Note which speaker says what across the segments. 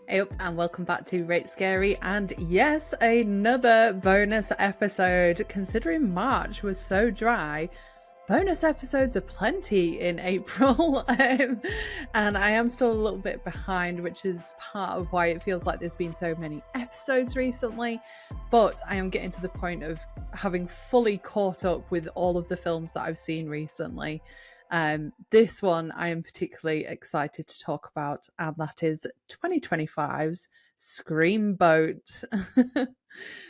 Speaker 1: Hey up and welcome back to Rate Scary, and yes, another bonus episode. Considering March was so dry, bonus episodes are plenty in April. And I am still a little bit behind, which is part of why it feels like there's been so many episodes recently, but I am getting to the point of having fully caught up with all of the films that I've seen recently. This one I am particularly excited to talk about, and that is 2025's Screamboat.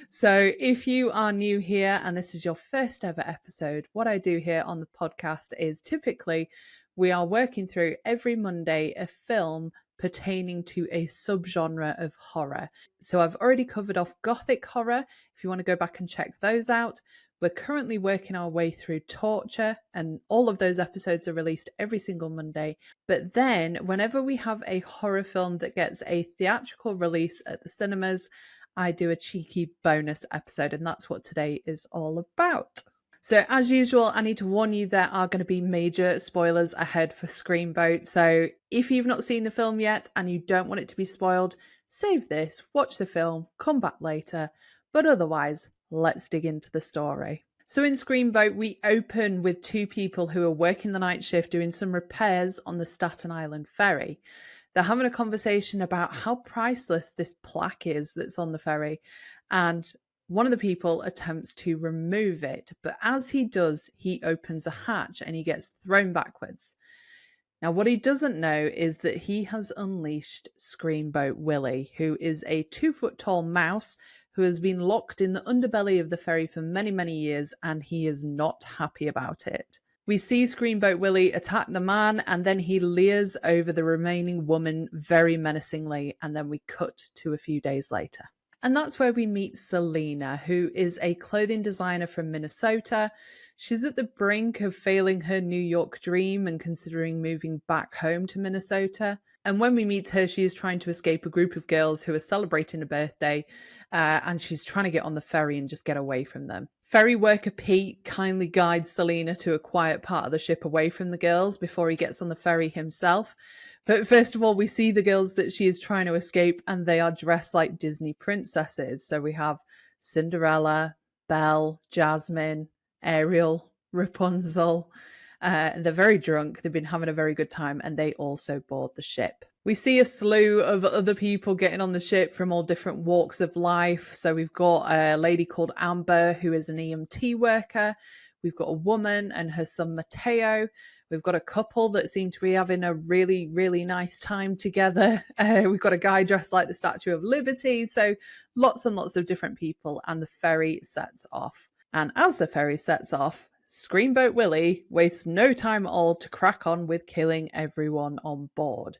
Speaker 1: So if you are new here and this is your first ever episode, what I do here on the podcast is typically we are working through every Monday a film pertaining to a subgenre of horror. So I've already covered off gothic horror. If you want to go back and check those out, we're currently working our way through torture, and all of those episodes are released every single Monday. But then whenever we have a horror film that gets a theatrical release at the cinemas, I do a cheeky bonus episode, and that's what today is all about. So as usual, I need to warn you there are going to be major spoilers ahead for Screamboat. So if you've not seen the film yet and you don't want it to be spoiled, save this, watch the film, come back later. But otherwise, let's dig into the story. So in Screamboat, we open with two people who are working the night shift doing some repairs on the Staten Island ferry. They're having a conversation about how priceless this plaque is that's on the ferry, and one of the people attempts to remove it, but as he does, he opens a hatch and he gets thrown backwards. Now, what he doesn't know is that he has unleashed Screamboat Willie, who is a 2-foot-tall mouse who has been locked in the underbelly of the ferry for many, many years, and he is not happy about it. We see Screamboat Willie attack the man, and then he leers over the remaining woman very menacingly, and then we cut to a few days later. And that's where we meet Selena, who is a clothing designer from Minnesota. She's at the brink of failing her New York dream and considering moving back home to Minnesota. And when we meet her, she is trying to escape a group of girls who are celebrating a birthday, and she's trying to get on the ferry and just get away from them. Ferry worker Pete kindly guides Selena to a quiet part of the ship away from the girls before he gets on the ferry himself. But first of all, we see the girls that she is trying to escape, and they are dressed like Disney princesses. So we have Cinderella, Belle, Jasmine, Ariel, Rapunzel. They're very drunk. They've been having a very good time, and they also board the ship. We see a slew of other people getting on the ship from all different walks of life. So we've got a lady called Amber, who is an EMT worker. We've got a woman and her son Mateo. We've got a couple that seem to be having a really, really nice time together. We've got a guy dressed like the Statue of Liberty. So lots and lots of different people, and the ferry sets off. And as the ferry sets off, Screamboat Willie wastes no time at all to crack on with killing everyone on board.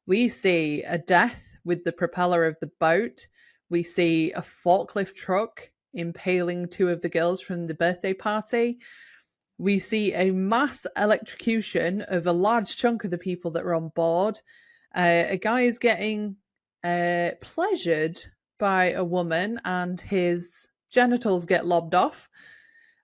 Speaker 1: We see a death with the propeller of the boat. We see a forklift truck impaling two of the girls from the birthday party. We see a mass electrocution of a large chunk of the people that were on board. A guy is getting pleasured by a woman, and his genitals get lobbed off.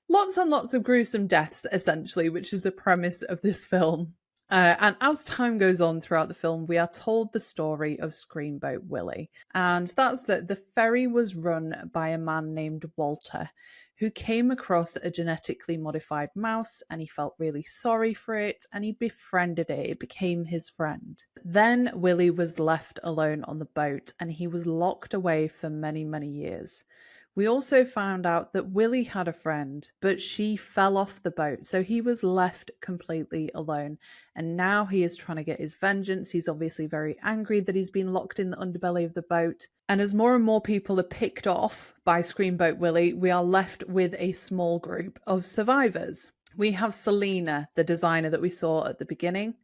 Speaker 1: Lots and lots of gruesome deaths, essentially, which is the premise of this film. And as time goes on throughout the film, we are told the story of Screamboat Willie. And that's that the ferry was run by a man named Walter, who came across a genetically modified mouse, and he felt really sorry for it, and he befriended it. It became his friend. Then Willie was left alone on the boat, and he was locked away for many, many years. We also found out that Willie had a friend, but she fell off the boat, so he was left completely alone. And now he is trying to get his vengeance. He's obviously very angry that he's been locked in the underbelly of the boat. And as more and more people are picked off by Screamboat Willie, we are left with a small group of survivors. We have Selena, the designer that we saw at the beginning.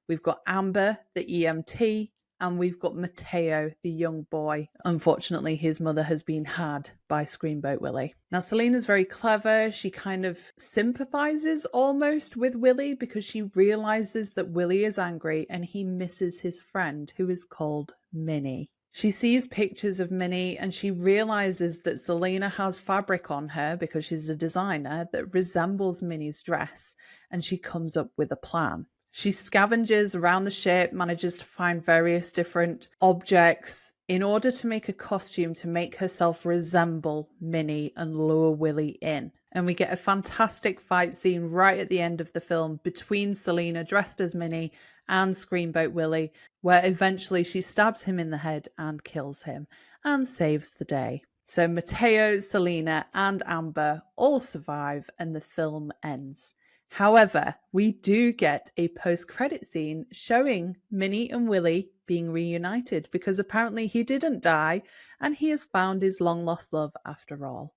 Speaker 1: We've got Amber, the EMT. And we've got Mateo, the young boy. Unfortunately, his mother has been had by Screamboat Willie. Now, Selena's very clever. She kind of sympathizes almost with Willie because she realizes that Willie is angry and he misses his friend, who is called Minnie. She sees pictures of Minnie and she realizes that Selena has fabric on her, because she's a designer, that resembles Minnie's dress, and she comes up with a plan. She scavenges around the ship, manages to find various different objects, in order to make a costume to make herself resemble Minnie and lure Willie in. And we get a fantastic fight scene right at the end of the film between Selena, dressed as Minnie, and Screamboat Willie, where eventually she stabs him in the head and kills him and saves the day. So Mateo, Selena, and Amber all survive and the film ends. However, we do get a post-credit scene showing Minnie and Willie being reunited because apparently he didn't die and he has found his long-lost love after all,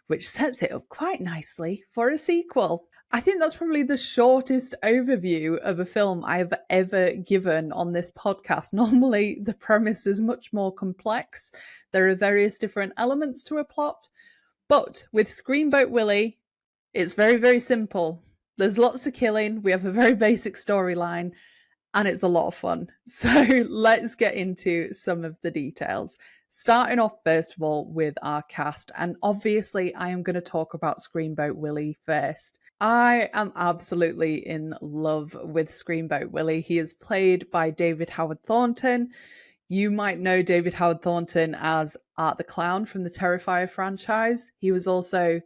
Speaker 1: which sets it up quite nicely for a sequel. I think that's probably the shortest overview of a film I've ever given on this podcast. Normally, the premise is much more complex. There are various different elements to a plot, but with Screamboat Willie, it's very, very simple. There's lots of killing. We have a very basic storyline, and it's a lot of fun. So let's get into some of the details. Starting off, first of all, with our cast. And obviously, I am going to talk about Screamboat Willie first. I am absolutely in love with Screamboat Willie. He is played by David Howard Thornton. You might know David Howard Thornton as Art the Clown from the Terrifier franchise. He was also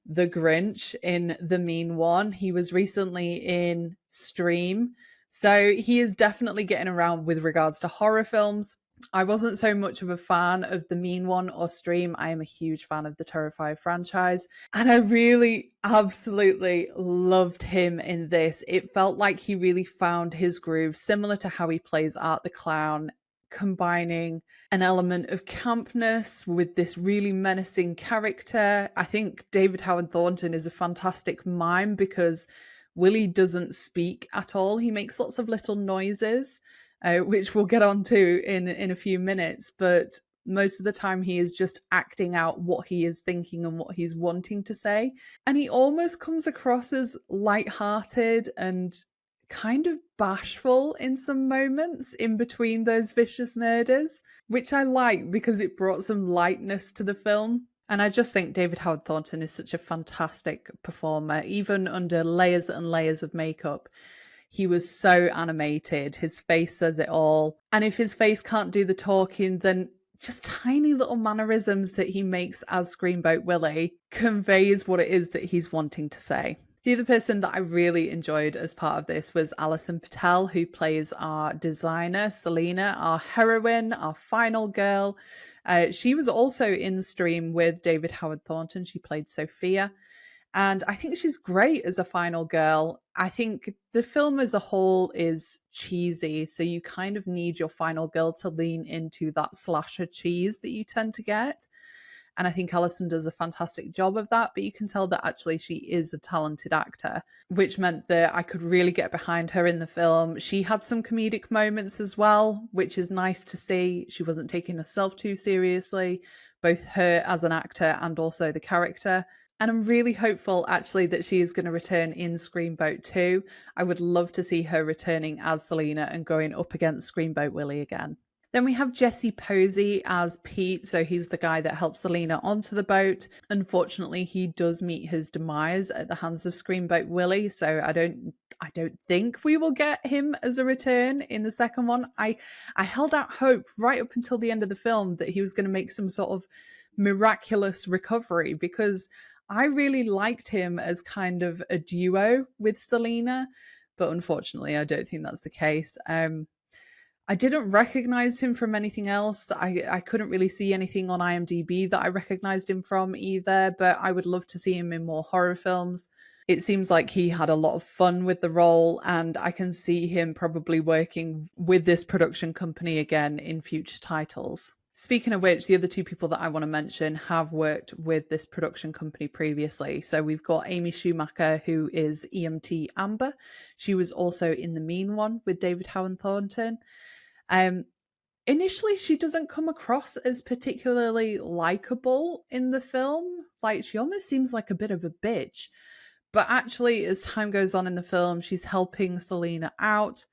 Speaker 1: the Grinch in The Mean One. He was recently in Scream. So he is definitely getting around with regards to horror films. I wasn't so much of a fan of The Mean One or Scream. I am a huge fan of the Terrifier franchise. And I really absolutely loved him in this. It felt like he really found his groove, similar to how he plays Art the Clown, combining an element of campness with this really menacing character. I think David Howard Thornton is a fantastic mime because Willie doesn't speak at all. He makes lots of little noises, which we'll get onto in a few minutes, but most of the time he is just acting out what he is thinking and what he's wanting to say. And he almost comes across as lighthearted and kind of bashful in some moments in between those vicious murders, which I like because it brought some lightness to the film. And I just think David Howard Thornton is such a fantastic performer, even under layers and layers of makeup. He was so animated. His face says it all. And if his face can't do the talking, then just tiny little mannerisms that he makes as Screamboat Willie conveys what it is that he's wanting to say. The other person that I really enjoyed as part of this was Alison Patel, who plays our designer, Selena, our heroine, our final girl. She was also in the stream with David Howard Thornton. She played Sophia. And I think she's great as a final girl. I think the film as a whole is cheesy, so you kind of need your final girl to lean into that slasher cheese that you tend to get. And I think Alison does a fantastic job of that, but you can tell that actually she is a talented actor, which meant that I could really get behind her in the film. She had some comedic moments as well, which is nice to see. She wasn't taking herself too seriously, both her as an actor and also the character. And I'm really hopeful, actually, that she is going to return in Screamboat 2. I would love to see her returning as Selena and going up against Screamboat Willie again. Then we have Jesse Posey as Pete, so he's the guy that helps Selena onto the boat. Unfortunately, he does meet his demise at the hands of Screamboat Willie, so I don't think we will get him as a return in the second one. I held out hope right up until the end of the film that he was going to make some sort of miraculous recovery, because I really liked him as kind of a duo with Selena, but unfortunately, I don't think that's the case. I didn't recognize him from anything else. I couldn't really see anything on IMDb that I recognized him from either, but I would love to see him in more horror films. It seems like he had a lot of fun with the role, and I can see him probably working with this production company again in future titles. Speaking of which, the other two people that I want to mention have worked with this production company previously. So we've got Amy Schumacher, who is EMT Amber. She was also in The Mean One with David Howard Thornton. Initially, she doesn't come across as particularly likable in the film. Like, she almost seems like a bit of a bitch. But actually, as time goes on in the film, she's helping Selena out.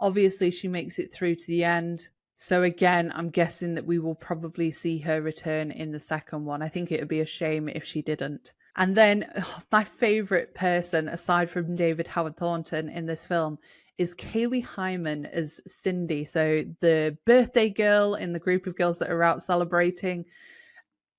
Speaker 1: Obviously, she makes it through to the end. So again, I'm guessing that we will probably see her return in the second one. I think it would be a shame if she didn't. And then my favourite person, aside from David Howard Thornton in this film, is Kaylee Hyman as Cindy. So the birthday girl in the group of girls that are out celebrating.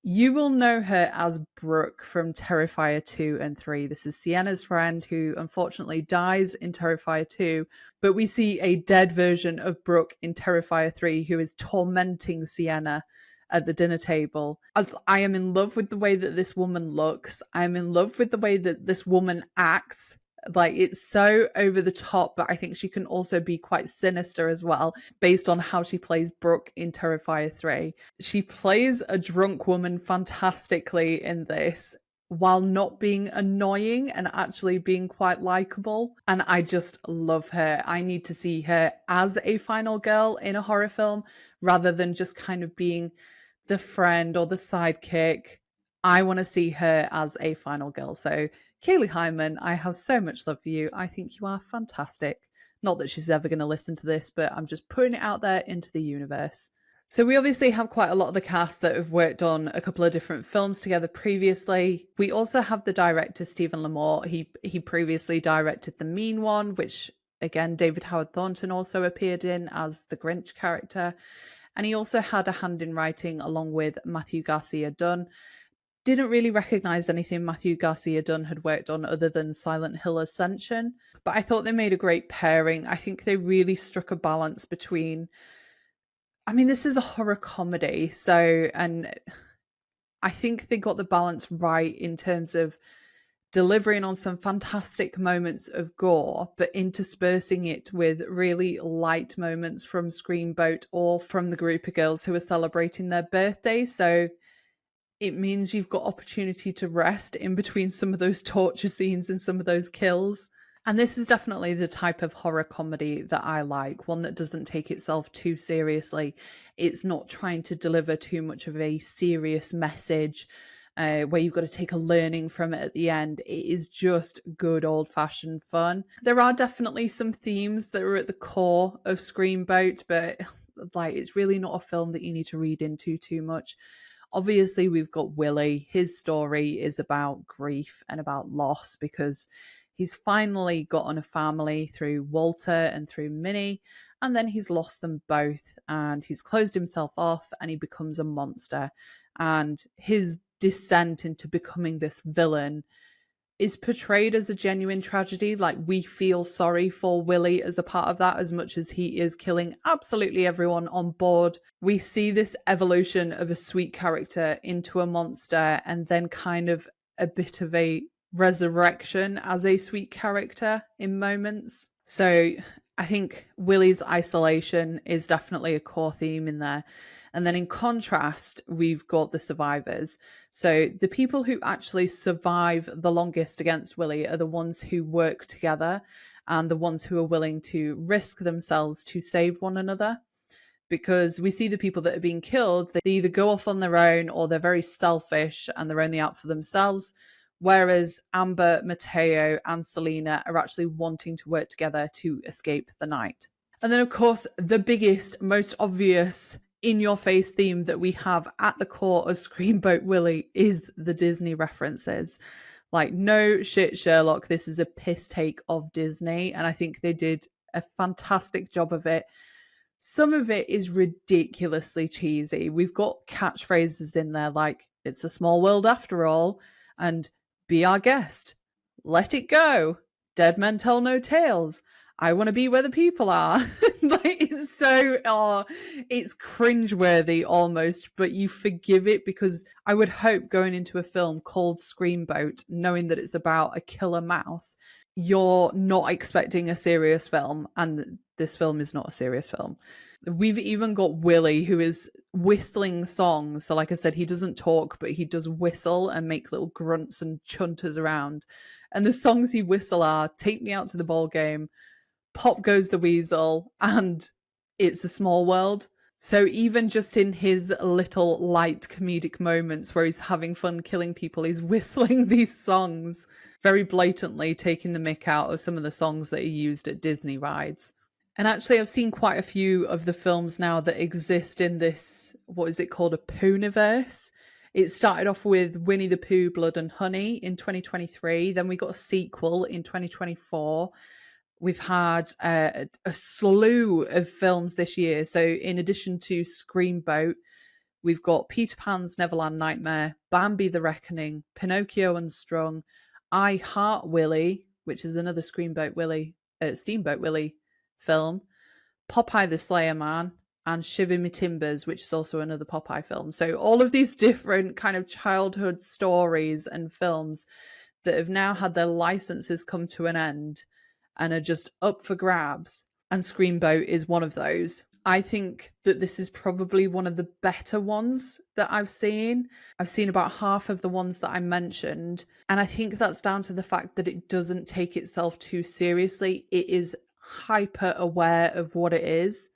Speaker 1: You will know her as Brooke from Terrifier 2 and 3. This is Sienna's friend who unfortunately dies in Terrifier 2, but we see a dead version of Brooke in Terrifier 3 who is tormenting Sienna at the dinner table. I am in love with the way that this woman looks. I'm in love with the way that this woman acts. Like, it's so over the top, but I think she can also be quite sinister as well, based on how she plays Brooke in Terrifier 3. She plays a drunk woman fantastically in this, while not being annoying and actually being quite likable. And I just love her. I need to see her as a final girl in a horror film rather than just kind of being the friend or the sidekick. I want to see her as a final girl. So Kaylee Hyman, I have so much love for you. I think you are fantastic. Not that she's ever going to listen to this, but I'm just putting it out there into the universe. So we obviously have quite a lot of the cast that have worked on a couple of different films together previously. We also have the director, Stephen Lamore. He previously directed The Mean One, which again, David Howard Thornton also appeared in as the Grinch character. And he also had a hand in writing along with Matthew Garcia Dunn. Didn't really recognize anything Matthew Garcia Dunn had worked on other than Silent Hill Ascension, but I thought they made a great pairing. I think they really struck a balance between, I mean, this is a horror comedy, and I think they got the balance right in terms of delivering on some fantastic moments of gore, but interspersing it with really light moments from Screamboat or from the group of girls who are celebrating their birthday. So it means you've got opportunity to rest in between some of those torture scenes and some of those kills. And this is definitely the type of horror comedy that I like, one that doesn't take itself too seriously. It's not trying to deliver too much of a serious message where you've got to take a learning from it at the end. It is just good old-fashioned fun. There are definitely some themes that are at the core of Screamboat, but like, it's really not a film that you need to read into too much. Obviously, we've got Willie. His story is about grief and about loss because he's finally gotten a family through Walter and through Minnie, and then he's lost them both and he's closed himself off and he becomes a monster. And his descent into becoming this villain is portrayed as a genuine tragedy. Like, we feel sorry for Willie as a part of that, as much as he is killing absolutely everyone on board. We see this evolution of a sweet character into a monster, and then kind of a bit of a resurrection as a sweet character in moments. So I think Willie's isolation is definitely a core theme in there. And then in contrast, we've got the survivors. So the people who actually survive the longest against Willie are the ones who work together and the ones who are willing to risk themselves to save one another. Because we see the people that are being killed, they either go off on their own or they're very selfish and they're only out for themselves. Whereas Amber, Mateo, and Selena are actually wanting to work together to escape the night. And then, of course, the biggest, most obvious in-your-face theme that we have at the core of Screamboat Willie is the Disney references. Like, no shit, Sherlock, this is a piss take of Disney, and I think they did a fantastic job of it. Some of it is ridiculously cheesy. We've got catchphrases in there like, it's a small world after all, and be our guest, let it go, dead men tell no tales, I want to be where the people are. Like, it's so, it's cringeworthy almost, but you forgive it because I would hope going into a film called Screamboat, knowing that it's about a killer mouse, you're not expecting a serious film, and this film is not a serious film. We've even got Willie, who is whistling songs. So like I said, he doesn't talk, but he does whistle and make little grunts and chunters around. And the songs he whistle are Take Me Out to the Ball Game, Pop Goes the Weasel, and It's a Small World. So even just in his little light comedic moments where he's having fun killing people, he's whistling these songs, very blatantly taking the mick out of some of the songs that he used at Disney rides. And actually, I've seen quite a few of the films now that exist in this, what is it called, a Pooniverse. It started off with Winnie the Pooh, Blood and Honey in 2023. Then we got a sequel in 2024 We've had a slew of films this year. So in addition to Screamboat, we've got Peter Pan's Neverland Nightmare, Bambi the Reckoning, Pinocchio Unstrung, I Heart Willie, which is another Steamboat Willie film, Popeye the Slayer Man, and Shiver Me Timbers, which is also another Popeye film. So all of these different kind of childhood stories and films that have now had their licenses come to an end and are just up for grabs. And Screamboat is one of those. I think that this is probably one of the better ones that I've seen. I've seen about half of the ones that I mentioned. And I think that's down to the fact that it doesn't take itself too seriously. It is hyper aware of what it is,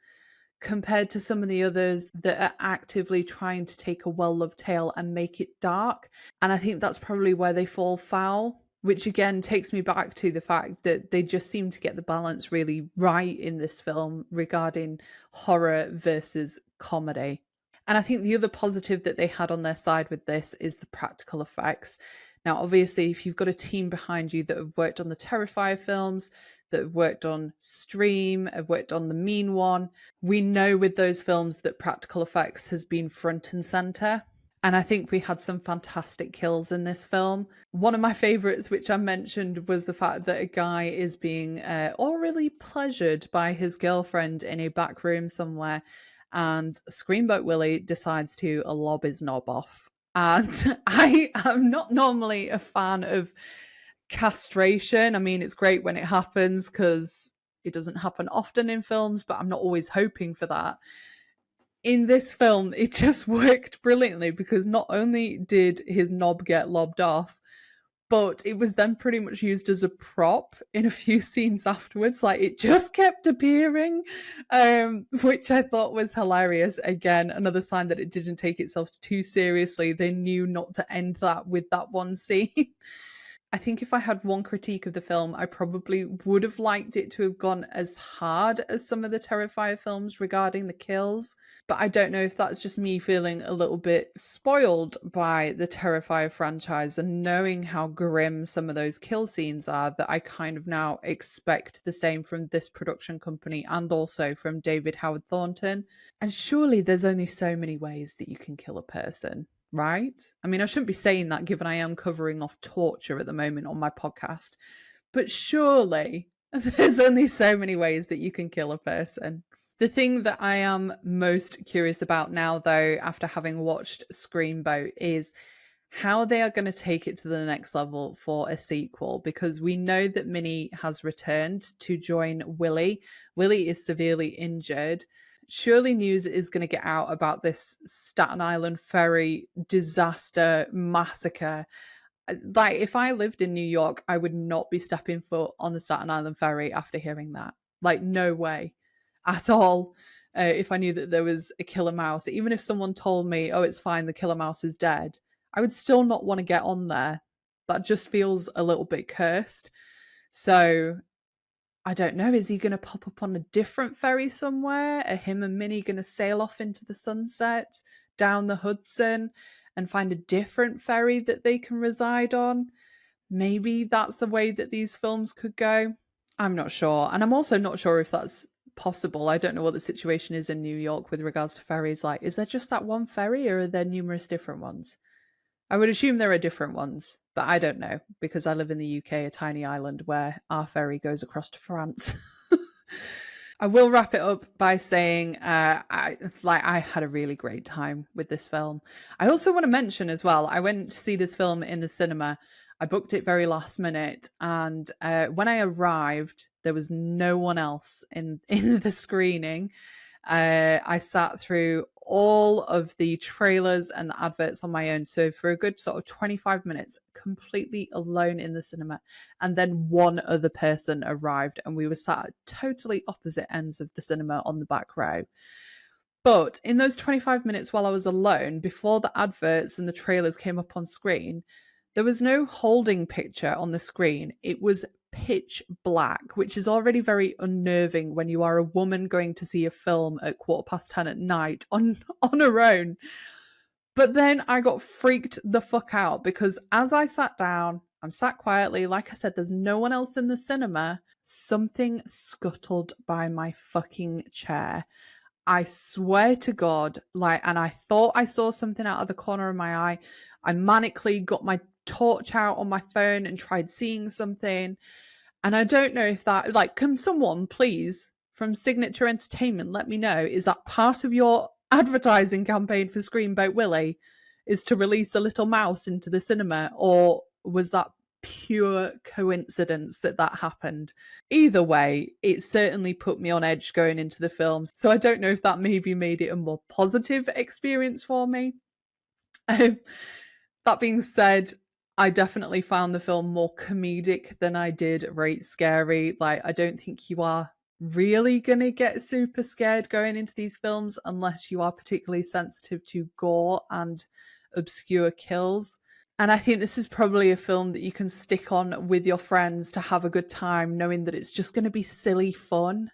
Speaker 1: compared to some of the others that are actively trying to take a well-loved tale and make it dark. And I think that's probably where they fall foul, which again takes me back to the fact that they just seem to get the balance really right in this film regarding horror versus comedy. And I think the other positive that they had on their side with this is the practical effects. Now, obviously, if you've got a team behind you that have worked on the Terrifier films, that have worked on Stream, have worked on The Mean One, we know with those films that practical effects has been front and center. And I think we had some fantastic kills in this film. One of my favourites, which I mentioned, was the fact that a guy is being orally pleasured by his girlfriend in a back room somewhere, and Screamboat Willie decides to lob his knob off. And I am not normally a fan of castration. I mean, it's great when it happens because it doesn't happen often in films, but I'm not always hoping for that. In this film, it just worked brilliantly because not only did his knob get lobbed off, but it was then pretty much used as a prop in a few scenes afterwards. Like, it just kept appearing, which I thought was hilarious. Again, another sign that it didn't take itself too seriously. They knew not to end that with that one scene. I think if I had one critique of the film, I probably would have liked it to have gone as hard as some of the Terrifier films regarding the kills. But I don't know if that's just me feeling a little bit spoiled by the Terrifier franchise and knowing how grim some of those kill scenes are, that I kind of now expect the same from this production company and also from David Howard Thornton. And surely there's only so many ways that you can kill a person, right? I mean, I shouldn't be saying that given I am covering off torture at the moment on my podcast, but surely there's only so many ways that you can kill a person. The thing that I am most curious about now, though, after having watched Screamboat, is how they are going to take it to the next level for a sequel, because we know that Minnie has returned to join Willie. Willie is severely injured. Surely news is going to get out about this Staten Island ferry disaster massacre. Like, if I lived in New York, I would not be stepping foot on the Staten Island ferry after hearing that. Like, no way at all. If I knew that there was a killer mouse, even if someone told me, oh, it's fine, the killer mouse is dead, I would still not want to get on there. That just feels a little bit cursed. So I don't know. Is he going to pop up on a different ferry somewhere? Are him and Minnie going to sail off into the sunset down the Hudson and find a different ferry that they can reside on? Maybe that's the way that these films could go. I'm not sure. And I'm also not sure if that's possible. I don't know what the situation is in New York with regards to ferries. Like, is there just that one ferry or are there numerous different ones? I would assume there are different ones, but I don't know because I live in the UK, a tiny island where our ferry goes across to France. I will wrap it up by saying I had a really great time with this film. I also want to mention as well, I went to see this film in the cinema. I booked it very last minute, and when I arrived, there was no one else in the screening. I sat through all of the trailers and the adverts on my own. So for a good sort of 25 minutes, completely alone in the cinema. And then one other person arrived and we were sat at totally opposite ends of the cinema on the back row. But in those 25 minutes while I was alone, before the adverts and the trailers came up on screen, there was no holding picture on the screen. It was pitch black, which is already very unnerving when you are a woman going to see a film at 10:15 at night on her own. But then I got freaked the fuck out because as I sat down, I'm sat quietly, like I said, there's no one else in the cinema. something scuttled by my fucking chair. I swear to God, and I thought I saw something out of the corner of my eye. I manically got my torch out on my phone and tried seeing something. And I don't know if that, can someone please from Signature Entertainment let me know, is that part of your advertising campaign for Screamboat Willie, is to release a little mouse into the cinema, or was that pure coincidence that happened? Either way, it certainly put me on edge going into the film. So I don't know if that maybe made it a more positive experience for me. That being said, I definitely found the film more comedic than I did rate scary. I don't think you are really going to get super scared going into these films unless you are particularly sensitive to gore and obscure kills. And I think this is probably a film that you can stick on with your friends to have a good time, knowing that it's just going to be silly fun.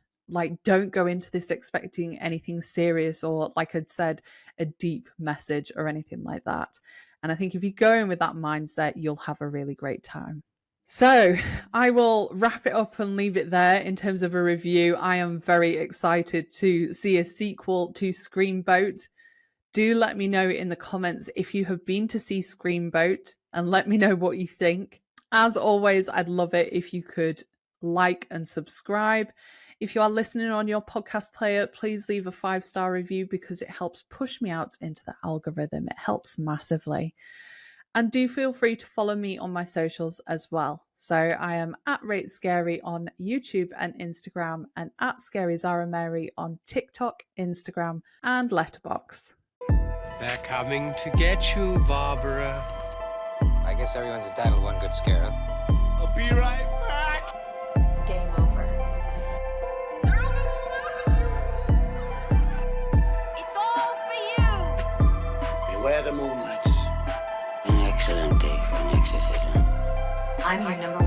Speaker 1: Don't go into this expecting anything serious or, like I'd said, a deep message or anything like that. And I think if you go in with that mindset, you'll have a really great time. So I will wrap it up and leave it there in terms of a review. I am very excited to see a sequel to Screamboat. Do let me know in the comments if you have been to see Screamboat and let me know what you think. As always, I'd love it if you could like and subscribe. If you are listening on your podcast player, please leave a 5-star review because it helps push me out into the algorithm. It helps massively. And do feel free to follow me on my socials as well. So I am at Rate Scary on YouTube and Instagram, and at Scary Zara Mary on TikTok, Instagram, and Letterboxd.
Speaker 2: They're coming to get you, Barbara.
Speaker 3: I guess everyone's entitled to one good scare.
Speaker 2: I'll be right back.
Speaker 4: Game over. It's all for you.
Speaker 5: Beware the moonlights.
Speaker 6: An excellent day for an exorcism.
Speaker 4: I'm your number